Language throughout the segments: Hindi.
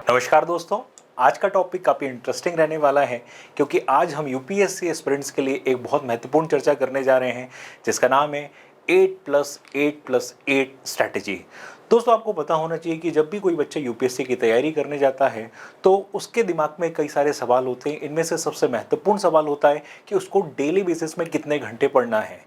नमस्कार दोस्तों। आज का टॉपिक काफ़ी इंटरेस्टिंग रहने वाला है क्योंकि आज हम यूपीएससी एस्पिरेंट्स के लिए एक बहुत महत्वपूर्ण चर्चा करने जा रहे हैं जिसका नाम है 8+8+8 स्ट्रैटेजी। दोस्तों, आपको पता होना चाहिए कि जब भी कोई बच्चा यूपीएससी की तैयारी करने जाता है तो उसके दिमाग में कई सारे सवाल होते हैं। इनमें से सबसे महत्वपूर्ण सवाल होता है कि उसको डेली बेसिस में कितने घंटे पढ़ना है।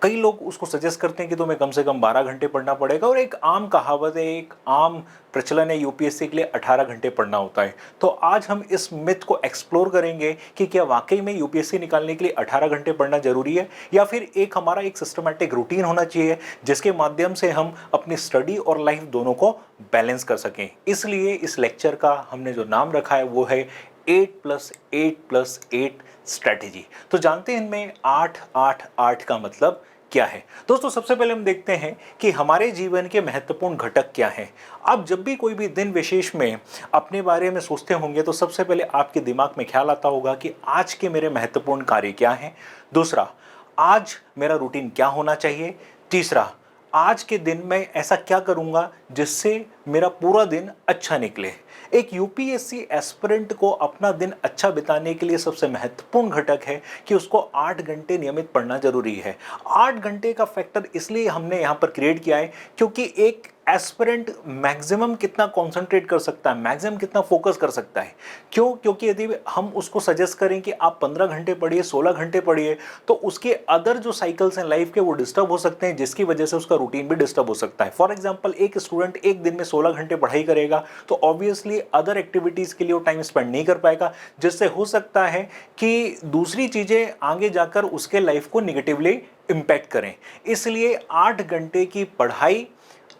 कई लोग उसको सजेस्ट करते हैं कि तुम्हें कम से कम 12 घंटे पढ़ना पड़ेगा और एक आम कहावत है, एक आम प्रचलन है यूपीएससी के लिए 18 घंटे पढ़ना होता है। तो आज हम इस मिथ को एक्सप्लोर करेंगे कि क्या वाकई में यूपीएससी निकालने के लिए 18 घंटे पढ़ना जरूरी है या फिर हमारा एक सिस्टमैटिक रूटीन होना चाहिए जिसके माध्यम से हम अपनी स्टडी और लाइफ दोनों को बैलेंस कर सकें। इसलिए इस लेक्चर का हमने जो नाम रखा है वो है 8+8+8 स्ट्रैटेजी। तो जानते हैं इनमें 8-8-8 का मतलब क्या है। दोस्तों, सबसे पहले हम देखते हैं कि हमारे जीवन के महत्वपूर्ण घटक क्या हैं। आप जब भी कोई भी दिन विशेष में अपने बारे में सोचते होंगे तो सबसे पहले आपके दिमाग में ख्याल आता होगा कि आज के मेरे महत्वपूर्ण कार्य क्या हैं। दूसरा, आज मेरा रूटीन क्या होना चाहिए। तीसरा, आज के दिन मैं ऐसा क्या करूंगा जिससे मेरा पूरा दिन अच्छा निकले। एक यूपीएससी एस्पिरेंट को अपना दिन अच्छा बिताने के लिए सबसे महत्वपूर्ण घटक है कि उसको 8 घंटे नियमित पढ़ना जरूरी है। 8 घंटे का फैक्टर इसलिए हमने यहाँ पर क्रिएट किया है क्योंकि एक एस्पिरेंट मैक्सिमम कितना कंसंट्रेट कर सकता है, मैक्सिमम कितना फोकस कर सकता है। क्यों? क्योंकि यदि हम उसको सजेस्ट करें कि आप 15 घंटे पढ़िए, 16 घंटे पढ़िए, तो उसके अदर जो साइकिल्स हैं लाइफ के वो डिस्टर्ब हो सकते हैं, जिसकी वजह से उसका रूटीन भी डिस्टर्ब हो सकता है। फॉर एग्जाम्पल, एक स्टूडेंट एक दिन में 16 घंटे पढ़ाई करेगा तो ऑब्वियसली अदर एक्टिविटीज के लिए वो टाइम स्पेंड नहीं कर पाएगा, जिससे हो सकता है कि दूसरी चीजें आगे जाकर उसके लाइफ को निगेटिवली इंपैक्ट करें। इसलिए 8 घंटे की पढ़ाई,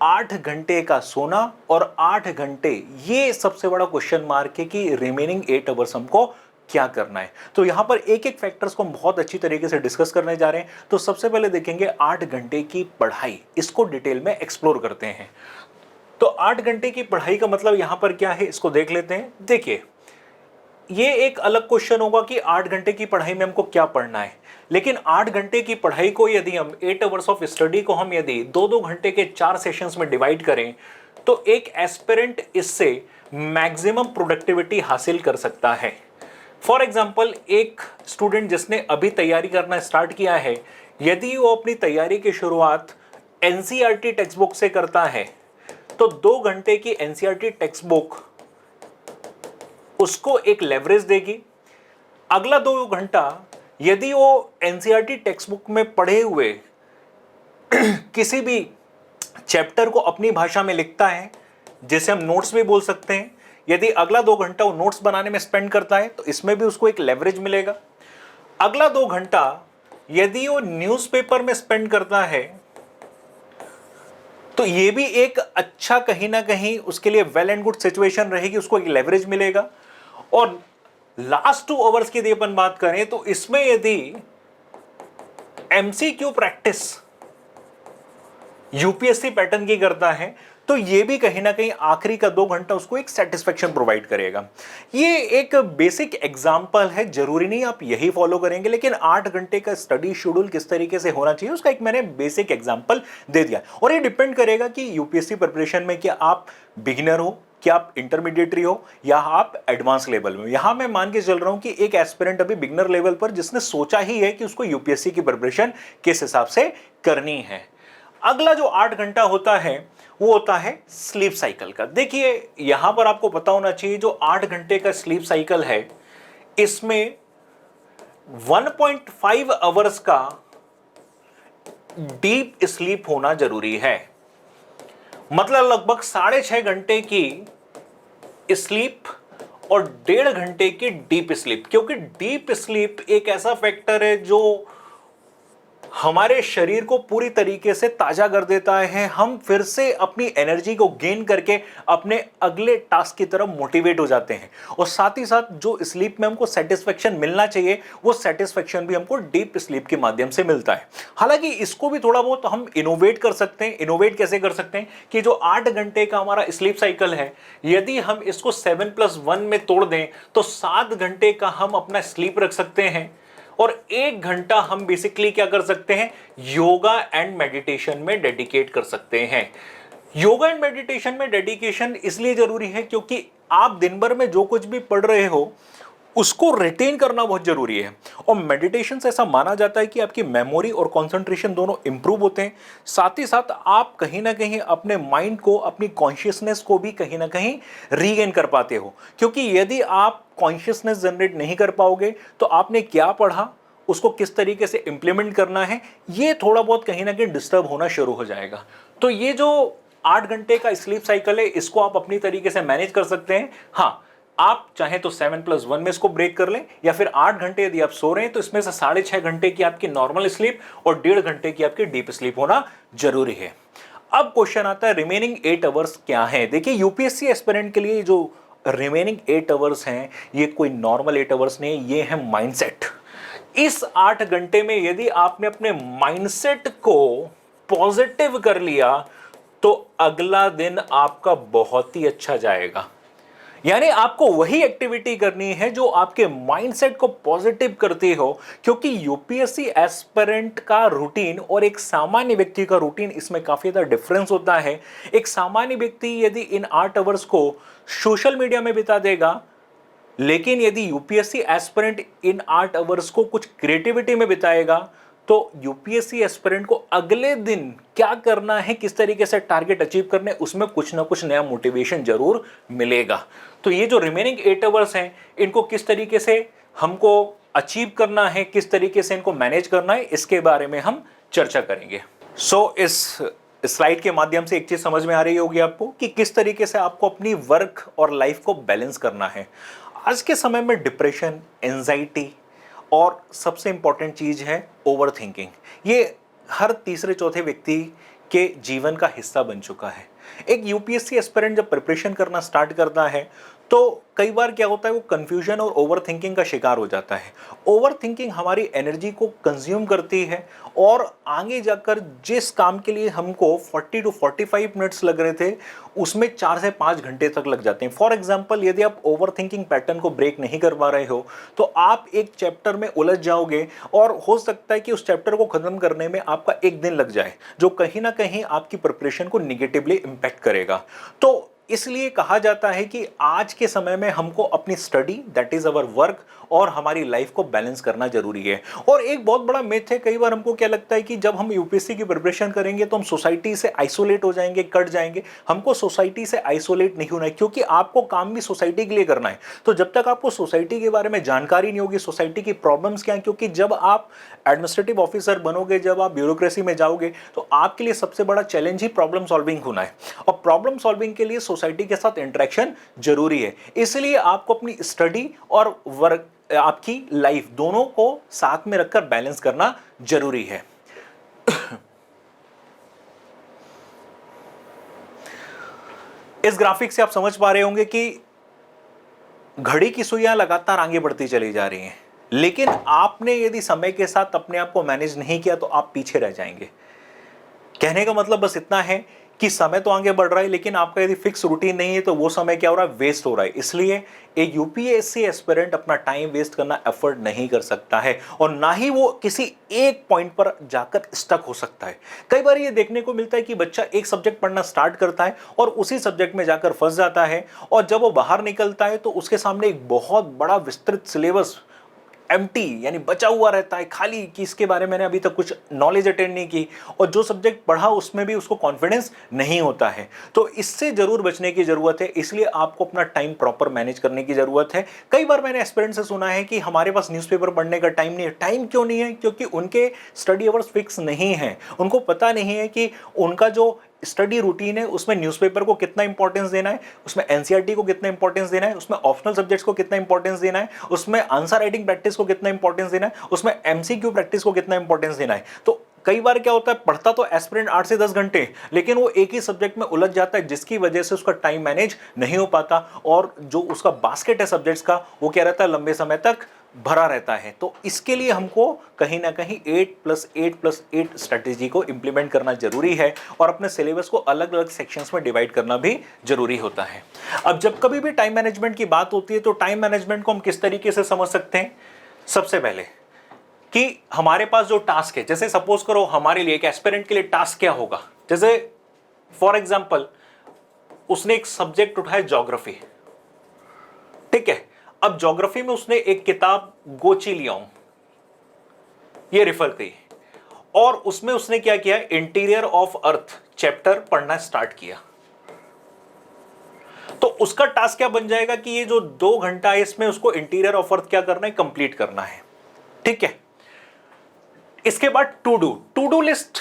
8 घंटे का सोना और 8 घंटे, ये सबसे बड़ा क्वेश्चन मार्क है कि रिमेनिंग 8 आवर्स हमको क्या करना है। तो यहां पर एक एक फैक्टर्स को हम बहुत अच्छी तरीके से डिस्कस करने जा रहे हैं। तो सबसे पहले देखेंगे 8 घंटे की पढ़ाई, इसको डिटेल में एक्सप्लोर करते हैं। तो 8 घंटे की पढ़ाई का मतलब यहां पर क्या है, इसको देख लेते हैं। देखिए, ये एक अलग क्वेश्चन होगा कि 8 घंटे की पढ़ाई में हमको क्या पढ़ना है, लेकिन 8 घंटे की पढ़ाई को यदि हम 8 आवर्स ऑफ स्टडी को हम यदि 2-2 घंटे के 4 सेशंस में डिवाइड करें तो एक एस्पिरेंट इससे मैक्सिमम प्रोडक्टिविटी हासिल कर सकता है। फॉर एग्जाम्पल, एक स्टूडेंट जिसने अभी तैयारी करना स्टार्ट किया है, यदि वो अपनी तैयारी की शुरुआत एनसीईआरटी टेक्स्ट बुक से करता है तो 2 घंटे की एनसीईआरटी टेक्स्ट बुक उसको एक लेवरेज देगी। अगला 2 घंटा यदि वो एनसीईआरटी टेक्स्ट बुक में पढ़े हुए किसी भी चैप्टर को अपनी भाषा में लिखता है, जिसे हम नोट्स भी बोल सकते हैं, यदि अगला 2 घंटा वो नोट्स बनाने में स्पेंड करता है तो इसमें भी उसको एक लेवरेज मिलेगा। अगला 2 घंटा यदि वो न्यूज़पेपर में स्पेंड करता है तो ये भी एक अच्छा, कहीं ना कहीं उसके लिए वेल एंड गुड सिचुएशन रहेगी, उसको एक लेवरेज मिलेगा। और लास्ट 2 आवर्स की यदि अपन बात करें तो इसमें यदि एमसीक्यू प्रैक्टिस यूपीएससी पैटर्न की करता है तो ये भी कहीं ना कहीं आखिरी का 2 घंटा उसको एक सेटिस्फेक्शन प्रोवाइड करेगा। ये एक बेसिक एग्जांपल है, जरूरी नहीं आप यही फॉलो करेंगे, लेकिन 8 घंटे का स्टडी शेड्यूल किस तरीके से होना चाहिए उसका एक मैंने बेसिक एग्जांपल दे दिया। और ये डिपेंड करेगा कि यूपीएससी प्रिपरेशन में क्या आप बिगिनर हो, क्या आप इंटरमीडिएटरी हो या आप एडवांस लेवल में। यहां मैं मान के चल रहा हूं कि एक एस्पिरेंट अभी बिगिनर लेवल पर जिसने सोचा ही है कि उसको यूपीएससी की प्रिपरेशन किस हिसाब से करनी है। अगला जो 8 घंटा होता है वो होता है स्लीप साइकिल का। देखिए, यहां पर आपको पता होना चाहिए जो 8 घंटे का स्लीप साइकिल है इसमें 1.5 आवर्स का डीप स्लीप होना जरूरी है। मतलब लगभग 6.5 घंटे की स्लीप और 1.5 घंटे की डीप स्लीप, क्योंकि डीप स्लीप एक ऐसा फैक्टर है जो हमारे शरीर को पूरी तरीके से ताजा कर देता है। हम फिर से अपनी एनर्जी को गेन करके अपने अगले टास्क की तरफ मोटिवेट हो जाते हैं और साथ ही साथ जो स्लीप में हमको सेटिस्फेक्शन मिलना चाहिए वो सेटिस्फेक्शन भी हमको डीप स्लीप के माध्यम से मिलता है। हालांकि इसको भी थोड़ा बहुत हम इनोवेट कर सकते हैं। इनोवेट कैसे कर सकते हैं कि जो 8 घंटे का हमारा स्लीप साइकिल है, यदि हम इसको 7+1 में तोड़ दें तो 7 घंटे का हम अपना स्लीप रख सकते हैं और 1 घंटा हम बेसिकली क्या कर सकते हैं, योगा एंड मेडिटेशन में डेडिकेट कर सकते हैं। योगा एंड मेडिटेशन में डेडिकेशन इसलिए जरूरी है क्योंकि आप दिन भर में जो कुछ भी पढ़ रहे हो उसको रिटेन करना बहुत जरूरी है। और मेडिटेशन से ऐसा माना जाता है कि आपकी मेमोरी और कंसंट्रेशन दोनों इंप्रूव होते हैं। साथ ही साथ आप कहीं ना कहीं अपने माइंड को, अपनी कॉन्शियसनेस को भी कहीं ना कहीं रीगेन कर पाते हो, क्योंकि यदि आप कॉन्शियसनेस जनरेट नहीं कर पाओगे तो आपने क्या पढ़ा, उसको किस तरीके से इंप्लीमेंट करना है, ये थोड़ा बहुत कहीं ना कहीं डिस्टर्ब होना शुरू हो जाएगा। तो ये जो 8 घंटे का स्लीप साइकिल है, इसको आप अपनी तरीके से मैनेज कर सकते हैं। हाँ, आप चाहें तो 7+1 में इसको ब्रेक कर लें, या फिर 8 घंटे यदि आप सो रहे हैं तो इसमें से 6.5 घंटे की आपकी नॉर्मल स्लीप और 1.5 घंटे की आपकी डीप स्लीप होना जरूरी है। अब क्वेश्चन आता है रिमेनिंग 8 आवर्स क्या है। देखिए, यूपीएससी एस्पिरेंट के लिए जो रिमेनिंग 8 आवर्स हैं, ये कोई नॉर्मल 8 आवर्स नहीं, ये है माइंडसेट। इस 8 घंटे में यदि आपने अपने माइंडसेट को पॉजिटिव कर लिया तो अगला दिन आपका बहुत ही अच्छा जाएगा। यानी आपको वही एक्टिविटी करनी है जो आपके माइंडसेट को पॉजिटिव करती हो, क्योंकि यूपीएससी एस्पिरेंट का रूटीन और एक सामान्य व्यक्ति का रूटीन, इसमें काफी ज्यादा डिफरेंस होता है। एक सामान्य व्यक्ति यदि इन 8 आवर्स को सोशल मीडिया में बिता देगा, लेकिन यदि यूपीएससी एस्पिरेंट इन 8 आवर्स को कुछ क्रिएटिविटी में बिताएगा तो यूपीएससी एस्पिरेंट को अगले दिन क्या करना है, किस तरीके से टारगेट अचीव करने, उसमें कुछ ना कुछ नया मोटिवेशन जरूर मिलेगा। तो ये जो रिमेनिंग 8 आवर्स हैं, इनको किस तरीके से हमको अचीव करना है, किस तरीके से इनको मैनेज करना है, इसके बारे में हम चर्चा करेंगे। इस स्लाइड के माध्यम से एक चीज समझ में आ रही होगी आपको कि किस तरीके से आपको अपनी वर्क और लाइफ को बैलेंस करना है। आज के समय में डिप्रेशन, एंजाइटी और सबसे इंपॉर्टेंट चीज है ओवर थिंकिंग, ये हर तीसरे चौथे व्यक्ति के जीवन का हिस्सा बन चुका है। एक यूपीएससी एस्पिरेंट जब प्रिपरेशन करना स्टार्ट करता है तो कई बार क्या होता है, वो कंफ्यूजन और ओवर थिंकिंग का शिकार हो जाता है। ओवर थिंकिंग हमारी एनर्जी को कंज्यूम करती है और आगे जाकर जिस काम के लिए हमको 40 to 45 मिनट्स लग रहे थे, उसमें 4 से 5 घंटे तक लग जाते हैं। फॉर एग्जाम्पल, यदि आप ओवर थिंकिंग पैटर्न को ब्रेक नहीं कर पा रहे हो तो आप एक चैप्टर में उलझ जाओगे और हो सकता है कि उस चैप्टर को खत्म करने में आपका एक दिन लग जाए, जो कहीं ना कहीं आपकी प्रिपरेशन को निगेटिवली इंपैक्ट करेगा। तो इसलिए कहा जाता है कि आज के समय में हमको अपनी study, that is our work, और हमारी लाइफ को बैलेंस करना जरूरी है। और एक बहुत बड़ा मिथ है, कई बार हमको क्या लगता है कि जब हम यूपीएससी की प्रिपरेशन करेंगे तो हम सोसाइटी से आइसोलेट हो जाएंगे, कट जाएंगे। हमको सोसाइटी से आइसोलेट नहीं होना है, क्योंकि आपको काम भी सोसाइटी के लिए करना है। तो जब तक आपको सोसाइटी के बारे में जानकारी नहीं होगी, सोसाइटी की प्रॉब्लम्स क्या है, क्योंकि जब आप एडमिनिस्ट्रेटिव ऑफिसर बनोगे, जब आप ब्यूरोक्रेसी में जाओगे, तो आपके लिए सबसे बड़ा चैलेंज ही प्रॉब्लम सॉल्विंग होना है। और प्रॉब्लम सॉल्विंग के लिए सोसाइटी के साथ इंटरेक्शन जरूरी है। इसलिए आपको अपनी स्टडी और वर्क, आपकी लाइफ, दोनों को साथ में रखकर बैलेंस करना जरूरी है। इस ग्राफिक से आप समझ पा रहे होंगे कि घड़ी की सुइयां लगातार आगे बढ़ती चली जा रही हैं, लेकिन आपने यदि समय के साथ अपने आप को मैनेज नहीं किया तो आप पीछे रह जाएंगे। कहने का मतलब बस इतना है कि समय तो आगे बढ़ रहा है, लेकिन आपका यदि फिक्स रूटीन नहीं है तो वो समय क्या हो रहा है, वेस्ट हो रहा है। इसलिए एक यूपीएससी एस्पिरेंट अपना टाइम वेस्ट करना एफर्ट नहीं कर सकता है, और ना ही वो किसी एक पॉइंट पर जाकर स्टक हो सकता है। कई बार ये देखने को मिलता है कि बच्चा एक सब्जेक्ट पढ़ना स्टार्ट करता है और उसी सब्जेक्ट में जाकर फंस जाता है, और जब वो बाहर निकलता है तो उसके सामने एक बहुत बड़ा विस्तृत सिलेबस एम्प्टी, यानी बचा हुआ रहता है, खाली, कि इसके बारे में मैंने अभी तक कुछ नॉलेज अटेंड नहीं की, और जो सब्जेक्ट पढ़ा उसमें भी उसको कॉन्फिडेंस नहीं होता है। तो इससे जरूर बचने की जरूरत है। इसलिए आपको अपना टाइम प्रॉपर मैनेज करने की जरूरत है। कई बार मैंने एस्पिरेंट से सुना है कि हमारे पास न्यूज़पेपर पढ़ने का टाइम नहीं है। टाइम क्यों नहीं है? क्योंकि उनके स्टडी अवर्स फिक्स नहीं है। उनको पता नहीं है कि उनका जो स्टडी रूटीन है उसमें न्यूज़पेपर को कितना इंपॉर्टेंस देना है, उसमें एनसीईआरटी को कितना इंपॉर्टेंस देना है, उसमें ऑप्शनल सब्जेक्ट्स को कितना इंपॉर्टेंस देना है, उसमें आंसर राइटिंग प्रैक्टिस को कितना इंपॉर्टेंस देना है, उसमें एमसीक्यू प्रैक्टिस को कितना इंपॉर्टेंस देना है। तो कई बार क्या होता है, पढ़ता तो एस्पिरेंट 8 से 10 घंटे, लेकिन वो एक ही सब्जेक्ट में उलझ जाता है, जिसकी वजह से उसका टाइम मैनेज नहीं हो पाता, और जो उसका बास्केट है सब्जेक्ट्स का, वो क्या रहता है, लंबे समय तक भरा रहता है। तो इसके लिए हमको कहीं ना कहीं 8+8+8 स्ट्रेटेजी को इंप्लीमेंट करना जरूरी है, और अपने सिलेबस को अलग अलग सेक्शंस में डिवाइड करना भी जरूरी होता है। अब जब कभी भी टाइम मैनेजमेंट की बात होती है तो टाइम मैनेजमेंट को हम किस तरीके से समझ सकते हैं? सबसे पहले कि हमारे पास जो टास्क है, जैसे सपोज करो हमारे लिए, एक एस्पिरेंट के लिए टास्क क्या होगा, जैसे फॉर एग्जाम्पल उसने एक सब्जेक्ट उठाया ज्योग्राफी, ठीक है। अब ज्योग्राफी में उसने एक किताब गोची लियाओ ये रेफर की और उसमें उसने क्या किया, इंटीरियर ऑफ अर्थ चैप्टर पढ़ना स्टार्ट किया। तो उसका टास्क क्या बन जाएगा कि ये जो 2 घंटा है इसमें उसको इंटीरियर ऑफ अर्थ क्या करना है, कंप्लीट करना है, ठीक है। इसके बाद टू डू लिस्ट,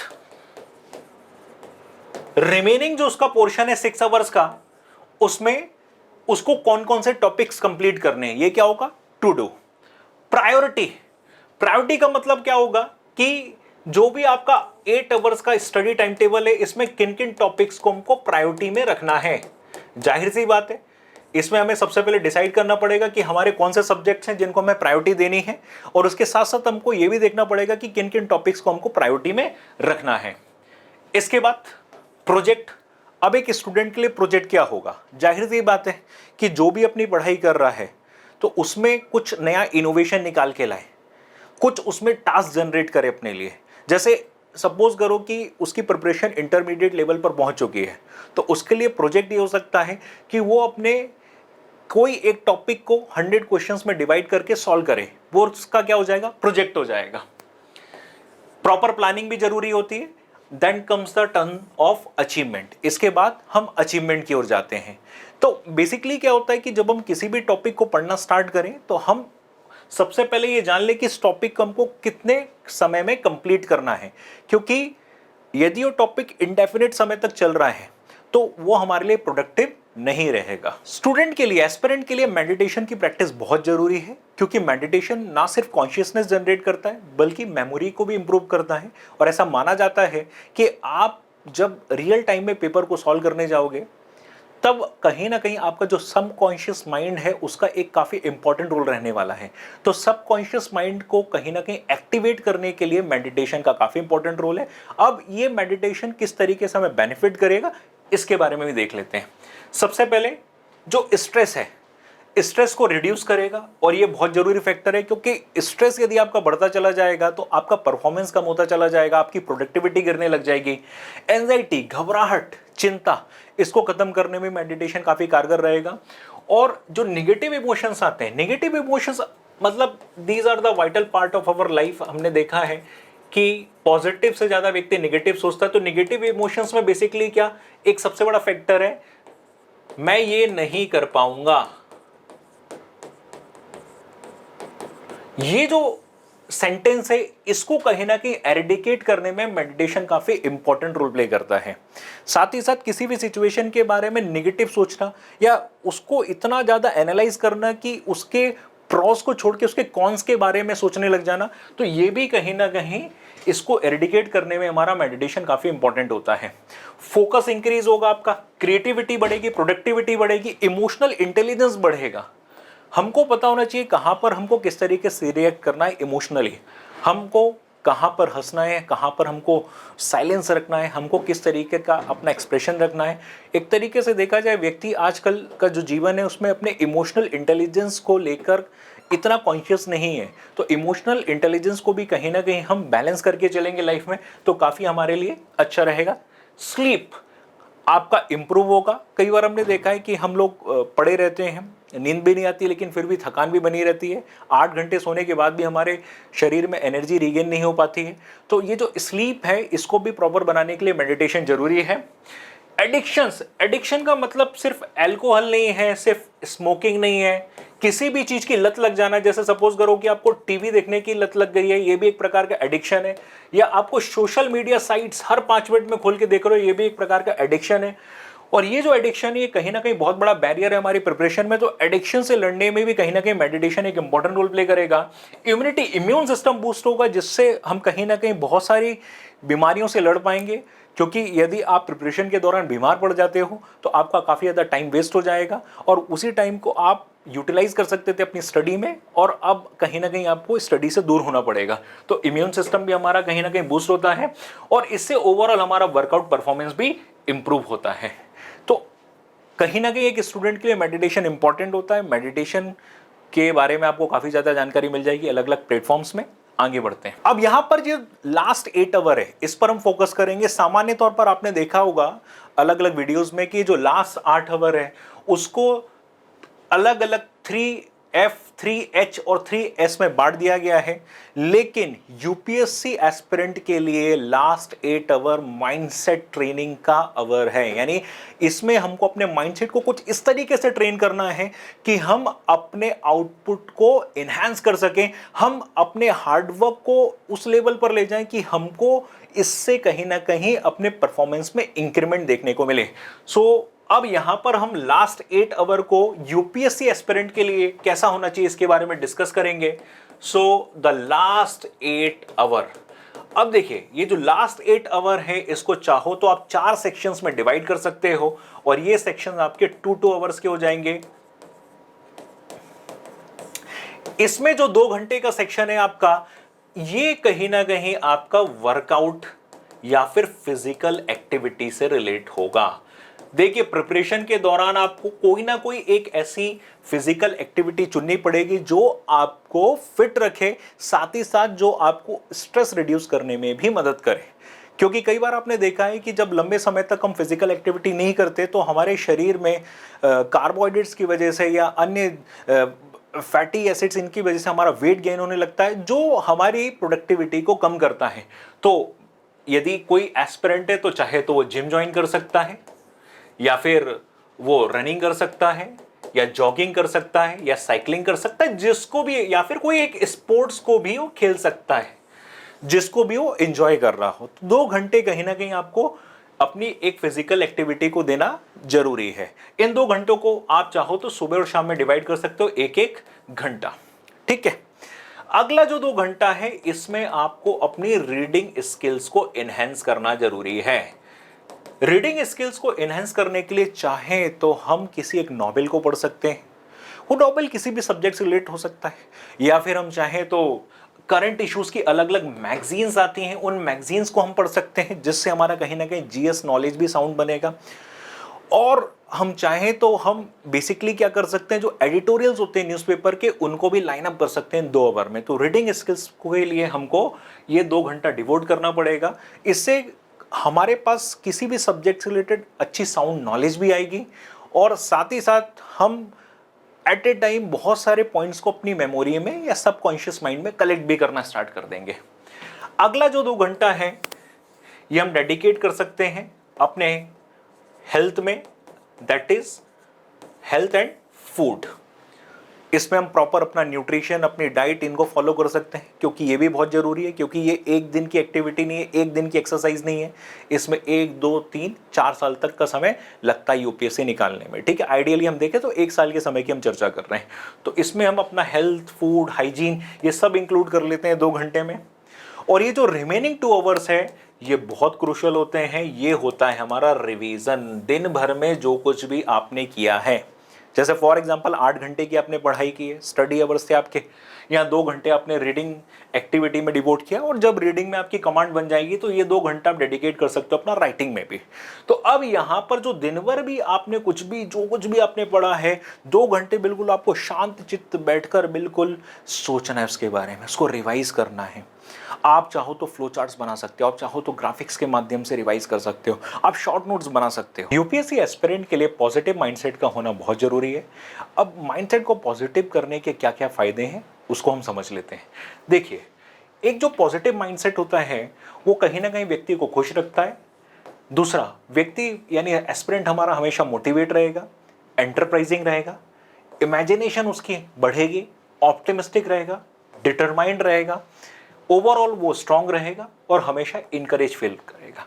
रिमेनिंग जो उसका पोर्शन है 6 आवर्स का, उसमें उसको कौन कौन से टॉपिक्स कंप्लीट करने हैं, ये क्या होगा, टू डू। प्रायोरिटी, प्रायोरिटी का मतलब क्या होगा कि जो भी आपका 8 आवर्स का स्टडी टाइम टेबल है इसमें किन किन टॉपिक्स को हमको प्रायोरिटी में रखना है। जाहिर सी बात है इसमें हमें सबसे पहले डिसाइड करना पड़ेगा कि हमारे कौन से सब्जेक्ट्स हैं जिनको हमें प्रायोरिटी देनी है, और उसके साथ साथ हमको यह भी देखना पड़ेगा कि किन किन टॉपिक्स को हमको प्रायोरिटी में रखना है। इसके बाद प्रोजेक्ट। अब एक स्टूडेंट के लिए प्रोजेक्ट क्या होगा, जाहिर सी बात है कि जो भी अपनी पढ़ाई कर रहा है तो उसमें कुछ नया इनोवेशन निकाल के लाए, कुछ उसमें टास्क जनरेट करे अपने लिए। जैसे सपोज करो कि उसकी प्रिपरेशन इंटरमीडिएट लेवल पर पहुंच चुकी है, तो उसके लिए प्रोजेक्ट ये हो सकता है कि वो अपने कोई एक टॉपिक को 100 क्वेश्चंस में डिवाइड करके सॉल्व करे, वो उसका क्या हो जाएगा, प्रोजेक्ट हो जाएगा। प्रॉपर प्लानिंग भी जरूरी होती है। Then comes the turn of achievement, इसके बाद हम अचीवमेंट की ओर जाते हैं। तो बेसिकली क्या होता है कि जब हम किसी भी टॉपिक को पढ़ना स्टार्ट करें तो हम सबसे पहले ये जान ले कि इस टॉपिक को हमको कितने समय में कंप्लीट करना है, क्योंकि यदि वो टॉपिक इंडेफिनिट समय तक चल रहा है तो वो हमारे लिए प्रोडक्टिव नहीं रहेगा। स्टूडेंट के लिए, एस्पिरेंट के लिए मेडिटेशन की प्रैक्टिस बहुत जरूरी है, क्योंकि मेडिटेशन ना सिर्फ कॉन्शियसनेस जनरेट करता है बल्कि मेमोरी को भी इंप्रूव करता है। और ऐसा माना जाता है कि आप जब रियल टाइम में पेपर को सॉल्व करने जाओगे तब कहीं ना कहीं आपका जो सबकॉन्शियस माइंड है उसका एक काफ़ी इंपॉर्टेंट रोल रहने वाला है। तो सबकॉन्शियस माइंड को कहीं ना कहीं एक्टिवेट करने के लिए मेडिटेशन का काफ़ी इंपॉर्टेंट रोल है। अब ये मेडिटेशन किस तरीके से हमें बेनिफिट करेगा इसके बारे में भी देख लेते हैं। सबसे पहले जो स्ट्रेस है, स्ट्रेस को रिड्यूस करेगा, और ये बहुत जरूरी फैक्टर है, क्योंकि स्ट्रेस यदि आपका बढ़ता चला जाएगा तो आपका परफॉर्मेंस कम होता चला जाएगा, आपकी प्रोडक्टिविटी गिरने लग जाएगी। एंजाइटी, घबराहट, चिंता, इसको खत्म करने में मेडिटेशन काफी कारगर रहेगा। और जो निगेटिव इमोशंस आते हैं, निगेटिव इमोशंस मतलब these are the vital part of our life. हमने देखा है कि पॉजिटिव से ज्यादा व्यक्ति निगेटिव सोचता है। तो निगेटिव इमोशंस में बेसिकली क्या, एक सबसे बड़ा फैक्टर है मैं ये नहीं कर पाऊंगा। ये जो सेंटेंस है इसको कहीं ना कहीं एरेडिकेट करने में मेडिटेशन काफी इंपॉर्टेंट रोल प्ले करता है। साथ ही साथ किसी भी सिचुएशन के बारे में निगेटिव सोचना या उसको इतना ज्यादा एनालाइज करना कि उसके प्रॉस को छोड़ के उसके कॉन्स के बारे में सोचने लग जाना, तो ये भी कहीं ना कहीं इसको एरेडिकेट करने में हमारा मेडिटेशन काफी इंपॉर्टेंट होता है। फोकस इंक्रीज होगा, आपका क्रिएटिविटी बढ़ेगी, प्रोडक्टिविटी बढ़ेगी, इमोशनल इंटेलिजेंस बढ़ेगा। हमको पता होना चाहिए कहाँ पर हमको किस तरीके से रिएक्ट करना है इमोशनली, हमको कहाँ पर हंसना है, कहाँ पर हमको साइलेंस रखना है, हमको किस तरीके का अपना एक्सप्रेशन रखना है। एक तरीके से देखा जाए व्यक्ति आजकल का जो जीवन है उसमें अपने इमोशनल इंटेलिजेंस को लेकर इतना कॉन्शियस नहीं है। तो इमोशनल इंटेलिजेंस को भी कहीं ना कहीं हम बैलेंस करके चलेंगे लाइफ में तो काफ़ी हमारे लिए अच्छा रहेगा। स्लीप आपका इम्प्रूव होगा। कई बार हमने देखा है कि हम लोग पड़े रहते हैं, नींद भी नहीं आती लेकिन फिर भी थकान भी बनी रहती है। 8 घंटे सोने के बाद भी हमारे शरीर में एनर्जी रीगेन नहीं हो पाती है। तो ये जो स्लीप है इसको भी प्रॉपर बनाने के लिए मेडिटेशन जरूरी है। एडिक्शंस, एडिक्शन का मतलब सिर्फ अल्कोहल नहीं है, सिर्फ स्मोकिंग नहीं है, किसी भी चीज की लत लग जाना। जैसे सपोज करो कि आपको टीवी देखने की लत लग गई है, ये भी एक प्रकार का एडिक्शन है। या आपको सोशल मीडिया साइट्स हर 5 मिनट में खोल के देख रहे हो, ये भी एक प्रकार का एडिक्शन है। और ये जो एडिक्शन है ये कहीं ना कहीं बहुत बड़ा बैरियर है हमारी प्रिपरेशन में। तो एडिक्शन से लड़ने में भी कहीं ना कहीं मेडिटेशन एक इंपॉर्टेंट रोल प्ले करेगा। इम्यूनिटी, इम्यून सिस्टम बूस्ट होगा जिससे हम कहीं ना कहीं बहुत सारी बीमारियों से लड़ पाएंगे। क्योंकि यदि आप प्रिपरेशन के दौरान बीमार पड़ जाते हो तो आपका काफ़ी ज़्यादा टाइम वेस्ट हो जाएगा और उसी टाइम को आप यूटिलाइज कर सकते थे अपनी स्टडी में, और अब कहीं ना कहीं आपको स्टडी से दूर होना पड़ेगा। तो इम्यून सिस्टम भी हमारा कहीं ना कहीं बूस्ट होता है और इससे ओवरऑल हमारा वर्कआउट परफॉर्मेंस भी इंप्रूव होता है। तो कहीं ना कहीं एक स्टूडेंट के लिए मेडिटेशन इंपॉर्टेंट होता है। मेडिटेशन के बारे में आपको काफ़ी ज़्यादा जानकारी मिल जाएगी अलग अलग प्लेटफॉर्म्स में। आगे बढ़ते हैं। अब यहां पर जो लास्ट 8 आवर है इस पर हम फोकस करेंगे। सामान्य तौर पर आपने देखा होगा अलग अलग वीडियोस में कि जो लास्ट 8 आवर है उसको अलग अलग 3F 3H और 3S में बांट दिया गया है, लेकिन यूपीएससी एस्पिरेंट के लिए लास्ट 8 आवर माइंडसेट ट्रेनिंग का आवर है। यानी इसमें हमको अपने माइंडसेट को कुछ इस तरीके से ट्रेन करना है कि हम अपने आउटपुट को एनहांस कर सकें, हम अपने हार्डवर्क को उस लेवल पर ले जाएं कि हमको इससे कहीं ना कहीं अपने परफॉर्मेंस में इंक्रीमेंट देखने को मिले। अब यहां पर हम लास्ट 8 आवर को यूपीएससी एस्पिरेंट के लिए कैसा होना चाहिए इसके बारे में डिस्कस करेंगे। द लास्ट 8 आवर, अब देखिए ये जो लास्ट 8 आवर है इसको चाहो तो आप 4 सेक्शंस में डिवाइड कर सकते हो और ये सेक्शन आपके 2-2 आवर्स के हो जाएंगे। इसमें जो 2 घंटे का सेक्शन है आपका, ये कहीं ना कहीं आपका वर्कआउट या फिर फिजिकल एक्टिविटी से रिलेट होगा। देखिए प्रिपरेशन के दौरान आपको कोई ना कोई एक ऐसी फिजिकल एक्टिविटी चुननी पड़ेगी जो आपको फिट रखे, साथ ही साथ जो आपको स्ट्रेस रिड्यूस करने में भी मदद करे। क्योंकि कई बार आपने देखा है कि जब लंबे समय तक हम फिजिकल एक्टिविटी नहीं करते तो हमारे शरीर में कार्बोहाइड्रेट्स की वजह से या अन्य फैटी एसिड्स इनकी वजह से हमारा वेट गेन होने लगता है, जो हमारी प्रोडक्टिविटी को कम करता है। तो यदि कोई एस्पिरेंट है तो चाहे तो वो जिम ज्वाइन कर सकता है, या फिर वो रनिंग कर सकता है, या जॉगिंग कर सकता है, या साइकिलिंग कर सकता है, जिसको भी, या फिर कोई एक स्पोर्ट्स को भी वो खेल सकता है, जिसको भी वो एंजॉय कर रहा हो। तो 2 घंटे कहीं ना कहीं आपको अपनी एक फिजिकल एक्टिविटी को देना जरूरी है। इन 2 घंटों को आप चाहो तो सुबह और शाम में डिवाइड कर सकते हो, एक एक घंटा। ठीक है, अगला जो 2 घंटा है इसमें आपको अपनी रीडिंग स्किल्स को एनहेंस करना जरूरी है। रीडिंग स्किल्स को एनहेंस करने के लिए चाहें तो हम किसी एक नॉवेल को पढ़ सकते हैं। वो नॉवेल किसी भी सब्जेक्ट से रिलेट हो सकता है, या फिर हम चाहें तो करंट इश्यूज की अलग अलग मैगजीन्स आती हैं, उन मैगजीन्स को हम पढ़ सकते हैं, जिससे हमारा कहीं ना कहीं जीएस नॉलेज भी साउंड बनेगा। और हम चाहें तो हम बेसिकली क्या कर सकते हैं, जो एडिटोरियल्स होते हैं न्यूज़पेपर के उनको भी लाइन अप कर सकते हैं 2 आवर में। तो रीडिंग स्किल्स के लिए हमको ये 2 घंटा डिवोट करना पड़ेगा। इससे हमारे पास किसी भी सब्जेक्ट से रिलेटेड अच्छी साउंड नॉलेज भी आएगी और साथ ही साथ हम एट ए टाइम बहुत सारे पॉइंट्स को अपनी मेमोरी में या सबकॉन्शियस माइंड में कलेक्ट भी करना स्टार्ट कर देंगे। अगला जो 2 घंटा है ये हम डेडिकेट कर सकते हैं अपने हेल्थ में, that is health and food. इसमें हम प्रॉपर अपना न्यूट्रिशन, अपनी डाइट इनको फॉलो कर सकते हैं, क्योंकि ये भी बहुत ज़रूरी है। क्योंकि ये एक दिन की एक्टिविटी नहीं है, एक दिन की एक्सरसाइज नहीं है, इसमें 1, 2, 3, 4 साल तक का समय लगता है यूपीएससी निकालने में। ठीक है, आइडियली हम देखें तो 1 साल के समय की हम चर्चा कर रहे हैं। तो इसमें हम अपना हेल्थ, फूड, हाइजीन ये सब इंक्लूड कर लेते हैं 2 घंटे में। और ये जो रिमेनिंग 2 आवर्स है ये बहुत क्रूशियल होते हैं। ये होता है हमारा रिवीजन, दिन भर में जो कुछ भी आपने किया है। जैसे फॉर एग्जांपल 8 घंटे की आपने पढ़ाई की है, स्टडी आवर्स थे आपके, यहाँ 2 घंटे आपने रीडिंग एक्टिविटी में डिवोट किया, और जब रीडिंग में आपकी कमांड बन जाएगी तो ये 2 घंटा आप डेडिकेट कर सकते हो अपना राइटिंग में भी। तो अब यहाँ पर जो दिन भर भी आपने जो कुछ भी आपने पढ़ा है, 2 घंटे बिल्कुल आपको शांत चित्त बैठकर बिल्कुल सोचना है उसके बारे में, उसको रिवाइज करना है। आप चाहो तो फ्लो चार्ट्स बना सकते हो, आप चाहो तो ग्राफिक्स के माध्यम से रिवाइज कर सकते हो, आप शॉर्ट नोट्स बना सकते हो। यूपीएससी एस्पिरेंट के लिए पॉजिटिव माइंडसेट का होना बहुत जरूरी है। अब माइंडसेट को पॉजिटिव करने के क्या क्या फायदे हैं उसको हम समझ लेते हैं। देखिए, एक जो पॉजिटिव माइंडसेट होता है वो कहीं ना कहीं व्यक्ति को खुश रखता है। दूसरा, व्यक्ति यानी एस्पिरेंट हमारा हमेशा मोटिवेट रहेगा, एंटरप्राइजिंग रहेगा, इमेजिनेशन उसकी बढ़ेगी, ऑप्टिमिस्टिक रहेगा, डिटरमाइंड रहेगा, ओवरऑल वो स्ट्रांग रहेगा और हमेशा इनकरेज फील करेगा।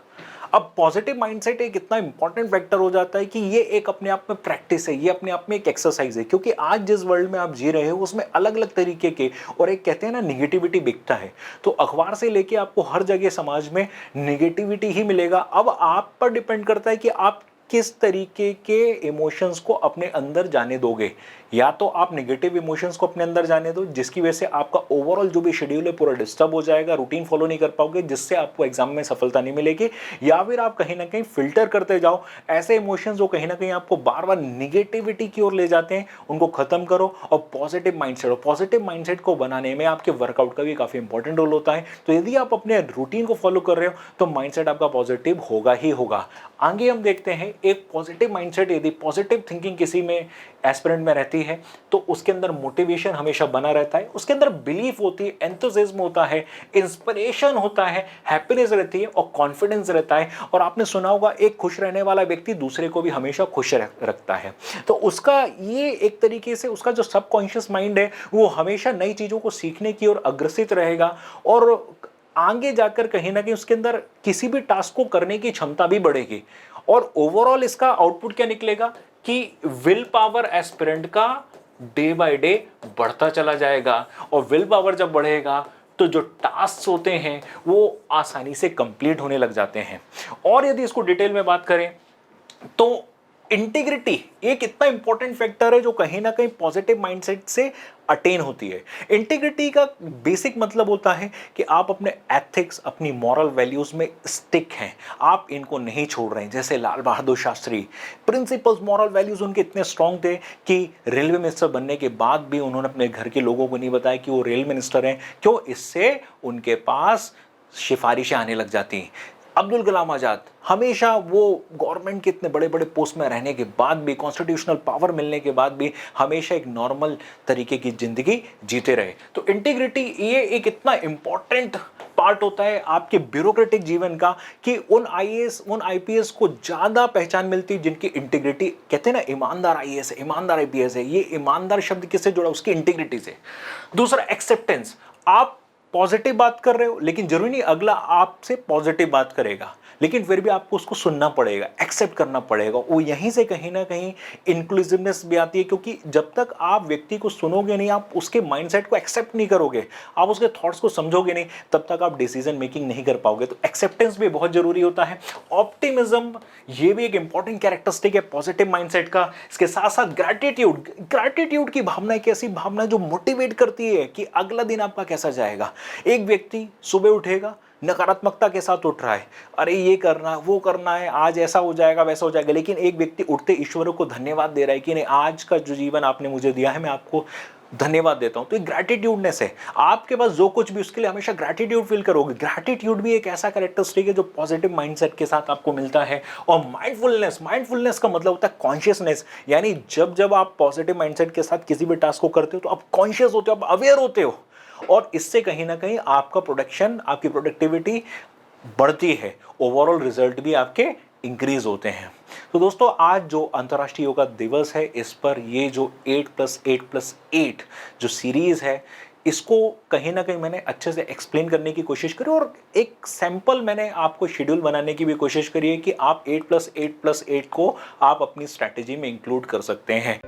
अब पॉजिटिव माइंडसेट एक इतना इंपॉर्टेंट फैक्टर हो जाता है कि ये एक अपने आप में प्रैक्टिस है, ये अपने आप में एक एक्सरसाइज है। क्योंकि आज जिस वर्ल्ड में आप जी रहे हो उसमें अलग अलग तरीके के, और एक कहते हैं ना निगेटिविटी बिकता है, तो अखबार से लेके आपको हर जगह समाज में निगेटिविटी ही मिलेगा। अब आप पर डिपेंड करता है कि आप किस तरीके के इमोशंस को अपने अंदर जाने दोगे। या तो आप नेगेटिव इमोशंस को अपने अंदर जाने दो, जिसकी वजह से आपका ओवरऑल जो भी शेड्यूल है पूरा डिस्टर्ब हो जाएगा, रूटीन फॉलो नहीं कर पाओगे, जिससे आपको एग्जाम में सफलता नहीं मिलेगी। या फिर आप कहीं ना कहीं फिल्टर करते जाओ ऐसे इमोशंस जो कहीं ना कहीं आपको बार बार निगेटिविटी की ओर ले जाते हैं, उनको खत्म करो और पॉजिटिव माइंडसेट। और पॉजिटिव माइंडसेट को बनाने में आपके वर्कआउट का भी काफी इंपॉर्टेंट रोल होता है। तो यदि आप अपने रूटीन को फॉलो कर रहे हो तो माइंडसेट आपका पॉजिटिव होगा ही होगा। आगे हम देखते हैं एक पॉजिटिव माइंडसेट, यदि पॉजिटिव थिंकिंग किसी में एस्पिरेंट में रहती है तो उसके अंदर मोटिवेशन हमेशा बना रहता है, उसके अंदर बिलीफ होती है, एंथुसिज्म होता है, इंस्पिरेशन होता है, हैप्पीनेस रहती है और कॉन्फिडेंस रहता है। और आपने सुना होगा एक खुश रहने वाला व्यक्ति दूसरे को भी हमेशा खुश रखता है। तो उसका ये एक तरीके से उसका जो सबकॉन्शियस माइंड है वो हमेशा नई चीजों को सीखने की ओर अग्रसित रहेगा और आगे जाकर कहीं ना कहीं उसके अंदर किसी भी टास्क को करने की क्षमता भी बढ़ेगी। और ओवरऑल इसका आउटपुट क्या निकलेगा कि विल पावर एस्पिरेंट का डे बाय डे बढ़ता चला जाएगा। और विल पावर जब बढ़ेगा तो जो टास्क होते हैं वो आसानी से कंप्लीट होने लग जाते हैं। और यदि इसको डिटेल में बात करें तो इंटीग्रिटी एक इतना इंपॉर्टेंट फैक्टर है जो कहीं ना कहीं पॉजिटिव माइंडसेट से अटेन होती है। इंटीग्रिटी का बेसिक मतलब होता है कि आप अपने एथिक्स, अपनी मॉरल वैल्यूज में स्टिक हैं, आप इनको नहीं छोड़ रहे हैं। जैसे Lal Bahadur Shastri, principles, moral values उनके इतने स्ट्रांग थे कि रेलवे मिनिस्टर बनने के बाद भी उन्होंने अपने घर के लोगों को नहीं बताया कि वो रेल मिनिस्टर हैं। क्यों? इससे उनके पास सिफारिशें आने लग जाती। अब्दुल कलाम आजाद हमेशा वो गवर्नमेंट के इतने बड़े बड़े पोस्ट में रहने के बाद भी, कॉन्स्टिट्यूशनल पावर मिलने के बाद भी हमेशा एक नॉर्मल तरीके की जिंदगी जीते रहे। तो इंटीग्रिटी ये एक इतना इंपॉर्टेंट पार्ट होता है आपके ब्यूरोक्रेटिक जीवन का कि उन आईएएस, उन आईपीएस को ज्यादा पहचान मिलती है जिनकी इंटीग्रिटी, कहते हैं ना ईमानदार आईएएस है, ईमानदार आईपीएस है। ये ईमानदार शब्द किससे जुड़ा? उसकी इंटीग्रिटी से। दूसरा एक्सेप्टेंस, आप पॉजिटिव बात कर रहे हो लेकिन जरूरी नहीं अगला आपसे पॉजिटिव बात करेगा, लेकिन फिर भी आपको उसको सुनना पड़ेगा, एक्सेप्ट करना पड़ेगा। वो यहीं से कहीं ना कहीं इंक्लूसिवनेस भी आती है, क्योंकि जब तक आप व्यक्ति को सुनोगे नहीं, आप उसके माइंडसेट को एक्सेप्ट नहीं करोगे, आप उसके थॉट्स को समझोगे नहीं, तब तक आप डिसीजन मेकिंग नहीं कर पाओगे। तो एक्सेप्टेंस भी बहुत जरूरी होता है। ऑप्टिमिज्म ये भी एक इंपॉर्टेंट कैरेक्टरिस्टिक है पॉजिटिव माइंडसेट का। इसके साथ साथ ग्रैटिट्यूड, ग्रैटिट्यूड की भावना एक ऐसी भावना जो मोटिवेट करती है कि अगला दिन आपका कैसा जाएगा। एक व्यक्ति सुबह उठेगा नकारात्मकता के साथ उठ रहा है, अरे ये करना वो करना है, आज ऐसा हो जाएगा वैसा हो जाएगा, लेकिन एक व्यक्ति उठते ईश्वर को धन्यवाद दे रहा है कि नहीं, आज का जो जीवन आपने मुझे दिया है मैं आपको धन्यवाद देता हूं। तो एक ग्रैटिट्यूडनेस है, आपके पास जो कुछ भी उसके लिए हमेशा ग्रैटिट्यूड फील करोगे। ग्रैटिट्यूड भी एक ऐसा कैरेक्टरिस्टिक है जो पॉजिटिव माइंडसेट के साथ आपको मिलता है। और माइंडफुलनेस, माइंडफुलनेस का मतलब होता है कॉन्शियसनेस, यानी जब जब आप पॉजिटिव माइंडसेट के साथ किसी भी टास्क को करते हो तो आप कॉन्शियस होते हो, आप अवेयर होते हो, और इससे कहीं ना कहीं आपका प्रोडक्शन, आपकी प्रोडक्टिविटी बढ़ती है, ओवरऑल रिजल्ट भी आपके इंक्रीज होते हैं। तो दोस्तों आज जो अंतर्राष्ट्रीय योगा दिवस है, इस पर ये जो 8+8+8 जो सीरीज है, इसको कहीं ना कहीं मैंने अच्छे से एक्सप्लेन करने की कोशिश करी और एक सैंपल मैंने आपको शेड्यूल बनाने की भी कोशिश करी है कि आप 8+8+8 को आप अपनी स्ट्रैटेजी में इंक्लूड कर सकते हैं।